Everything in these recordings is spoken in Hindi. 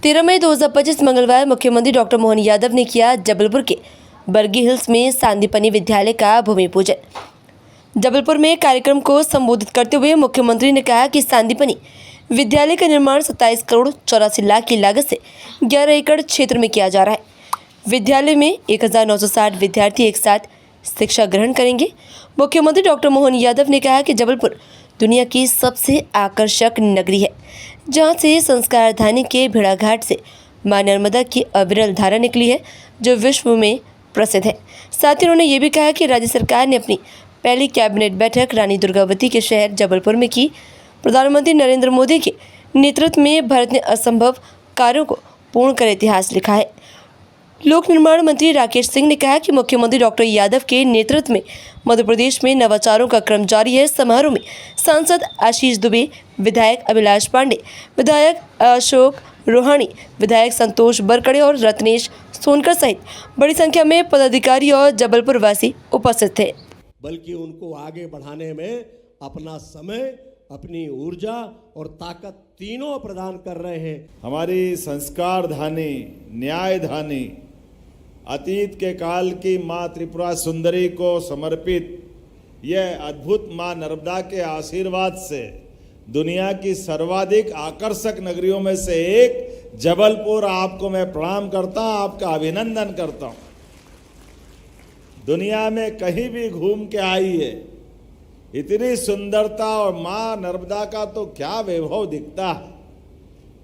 13 मई 2025 मंगलवार मुख्यमंत्री डॉक्टर मोहन यादव ने किया जबलपुर के बरगी हिल्स में सांदीपनि विद्यालय का भूमि पूजन। जबलपुर में कार्यक्रम को संबोधित करते हुए मुख्यमंत्री ने कहा कि सांदीपनि विद्यालय का निर्माण 27 करोड़ 84 लाख की लागत से 11 एकड़ क्षेत्र में किया जा रहा है। विद्यालय में 1960 विद्यार्थी एक साथ शिक्षा ग्रहण करेंगे। मुख्यमंत्री डॉक्टर मोहन यादव ने कहा कि जबलपुर दुनिया की सबसे आकर्षक नगरी है, जहां से संस्कार धानी के भेड़ाघाट से मां नर्मदा की अविरल धारा निकली है, जो विश्व में प्रसिद्ध है। साथ ही उन्होंने ये भी कहा कि राज्य सरकार ने अपनी पहली कैबिनेट बैठक रानी दुर्गावती के शहर जबलपुर में की। प्रधानमंत्री नरेंद्र मोदी के नेतृत्व में भारत ने असंभव कार्यों को पूर्ण कर इतिहास लिखा है। लोक निर्माण मंत्री राकेश सिंह ने कहा कि मुख्यमंत्री डॉक्टर यादव के नेतृत्व में मध्य प्रदेश में नवाचारों का क्रम जारी है। समारोह में सांसद आशीष दुबे, विधायक अभिलाष पांडे, विधायक अशोक रोहाणी, विधायक संतोष बरकड़े और रत्नेश सोनकर सहित बड़ी संख्या में पदाधिकारी और जबलपुर वासी उपस्थित थे। बल्कि उनको आगे बढ़ाने में अपना समय, अपनी ऊर्जा और ताकत तीनों प्रदान कर रहे हैं। हमारी संस्कार धानी, न्याय धानी, अतीत के काल की माँ त्रिपुरा सुंदरी को समर्पित यह अद्भुत माँ नर्मदा के आशीर्वाद से दुनिया की सर्वाधिक आकर्षक नगरियों में से एक जबलपुर आपको मैं प्रणाम करता हूँ, आपका अभिनंदन करता हूँ। दुनिया में कहीं भी घूम के आइए, इतनी सुंदरता और माँ नर्मदा का तो क्या वैभव दिखता है।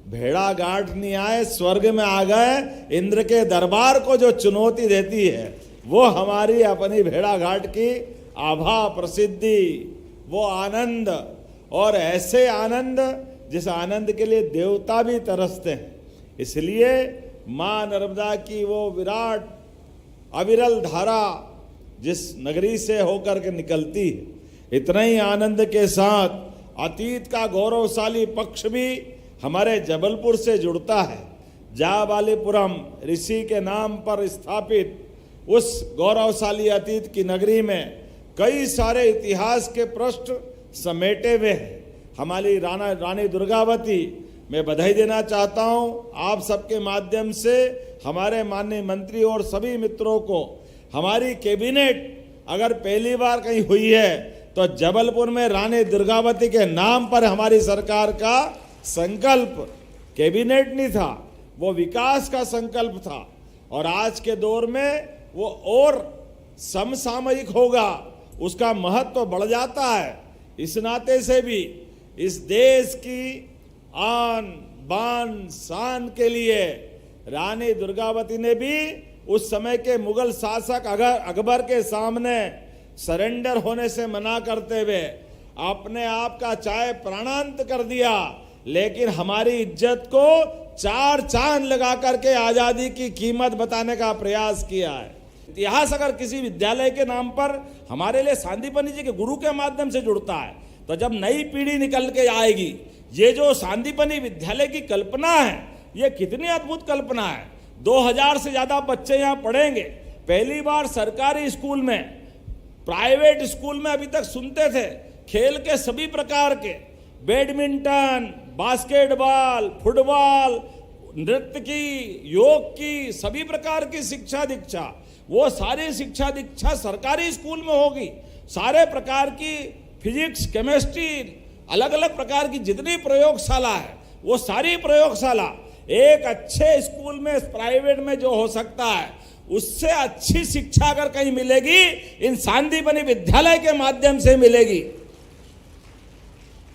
भेड़ाघाट नहीं आए, स्वर्ग में आ गए। इंद्र के दरबार को जो चुनौती देती है वो हमारी अपनी भेड़ाघाट की आभा, प्रसिद्धि, वो आनंद, और ऐसे आनंद जिस आनंद के लिए देवता भी तरसते हैं। इसलिए माँ नर्मदा की वो विराट अविरल धारा जिस नगरी से होकर के निकलती है, इतना ही आनंद के साथ अतीत का गौरवशाली पक्ष भी हमारे जबलपुर से जुड़ता है। जाबालीपुरम ऋषि के नाम पर स्थापित उस गौरवशाली अतीत की नगरी में कई सारे इतिहास के पृष्ठ समेटे हुए हैं। हमारी रानी दुर्गावती, मैं बधाई देना चाहता हूँ आप सबके माध्यम से हमारे माननीय मंत्री और सभी मित्रों को। हमारी कैबिनेट अगर पहली बार कहीं हुई है तो जबलपुर में रानी दुर्गावती के नाम पर हमारी सरकार का संकल्प कैबिनेट नहीं था, वो विकास का संकल्प था। और आज के दौर में वो और समसामयिक होगा, उसका महत्व तो बढ़ जाता है। इस नाते से भी इस देश की आन बान शान के लिए रानी दुर्गावती ने भी उस समय के मुगल शासक अकबर के सामने सरेंडर होने से मना करते हुए अपने आप का चाहे प्राणांत कर दिया, लेकिन हमारी इज्जत को चार चांद लगा करके आजादी की कीमत बताने का प्रयास किया है। इतिहास अगर किसी विद्यालय के नाम पर हमारे लिए सांदीपनि जी के गुरु के माध्यम से जुड़ता है, तो जब नई पीढ़ी निकल के आएगी, ये जो सांदीपनि विद्यालय की कल्पना है, ये कितनी अद्भुत कल्पना है। 2000 से ज्यादा बच्चे यहाँ पढ़ेंगे। पहली बार सरकारी स्कूल में, प्राइवेट स्कूल में अभी तक सुनते थे खेल के सभी प्रकार के, बैडमिंटन, बास्केटबॉल, फुटबॉल, नृत्य की, योग की, सभी प्रकार की शिक्षा दीक्षा, वो सारी शिक्षा दीक्षा सरकारी स्कूल में होगी। सारे प्रकार की फिजिक्स, केमिस्ट्री, अलग अलग प्रकार की जितनी प्रयोगशाला है, वो सारी प्रयोगशाला एक अच्छे स्कूल में, प्राइवेट में जो हो सकता है, उससे अच्छी शिक्षा अगर कहीं मिलेगी, इन सांदीपनि विद्यालय के माध्यम से मिलेगी।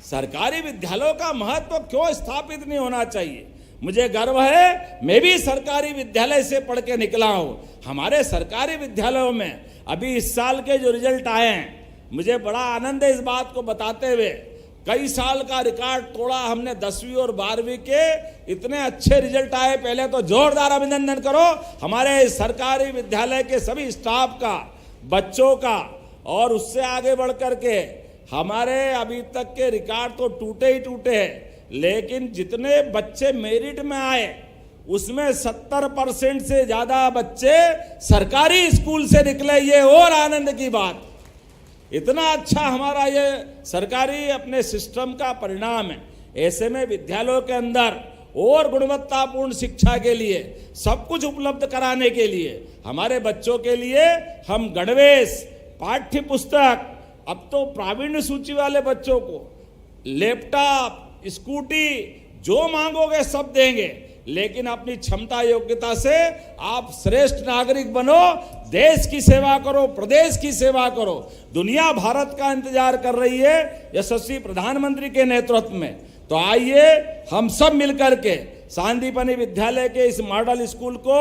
सरकारी विद्यालयों का महत्व क्यों स्थापित नहीं होना चाहिए। मुझे गर्व है, मैं भी सरकारी विद्यालय से पढ़ के निकला हूं। हमारे सरकारी विद्यालयों में अभी इस साल के जो रिजल्ट आए हैं, मुझे बड़ा आनंद है इस बात को बताते हुए। कई साल का रिकॉर्ड तोड़ा हमने 10वीं और 12वीं के, इतने अच्छे रिजल्ट आए। पहले तो जोरदार अभिनंदन करो हमारे सरकारी विद्यालय के सभी स्टाफ का, बच्चों का। और उससे आगे बढ़ करके हमारे अभी तक के रिकॉर्ड तो टूटे ही टूटे हैं, लेकिन जितने बच्चे मेरिट में आए उसमें 70% से ज्यादा बच्चे सरकारी स्कूल से निकले। ये और आनंद की बात। इतना अच्छा हमारा ये सरकारी अपने सिस्टम का परिणाम है। ऐसे में विद्यालयों के अंदर और गुणवत्तापूर्ण शिक्षा के लिए, सब कुछ उपलब्ध कराने के लिए हमारे बच्चों के लिए हम गणवेश, पाठ्य पुस्तक, अब तो प्रावीण्य सूची वाले बच्चों को लैपटॉप, स्कूटी जो मांगोगे सब देंगे, लेकिन अपनी क्षमता योग्यता से आप श्रेष्ठ नागरिक बनो, देश की सेवा करो, प्रदेश की सेवा करो। दुनिया भारत का इंतजार कर रही है यशस्वी प्रधानमंत्री के नेतृत्व में। तो आइए हम सब मिलकर के सांदीपनि विद्यालय के इस मॉडल स्कूल को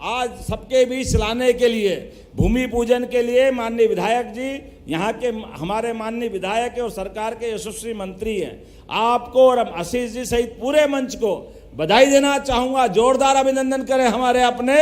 आज सबके बीच लाने के लिए, भूमि पूजन के लिए माननीय विधायक जी, यहाँ के हमारे माननीय विधायक और सरकार के यशस्वी मंत्री हैं, आपको और आशीष जी सहित पूरे मंच को बधाई देना चाहूँगा। जोरदार अभिनंदन करें हमारे अपने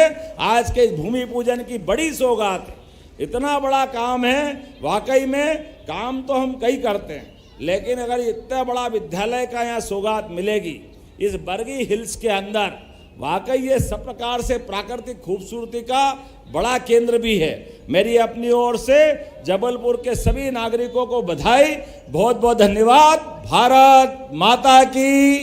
आज के भूमि पूजन की बड़ी सौगात। इतना बड़ा काम है, वाकई में काम तो हम कई करते हैं, लेकिन अगर इतना बड़ा विद्यालय का यहाँ सौगात मिलेगी इस बरगी हिल्स के अंदर, वाकई ये सब प्रकार से प्राकृतिक खूबसूरती का बड़ा केंद्र भी है। मेरी अपनी ओर से जबलपुर के सभी नागरिकों को बधाई, बहुत बहुत धन्यवाद। भारत माता की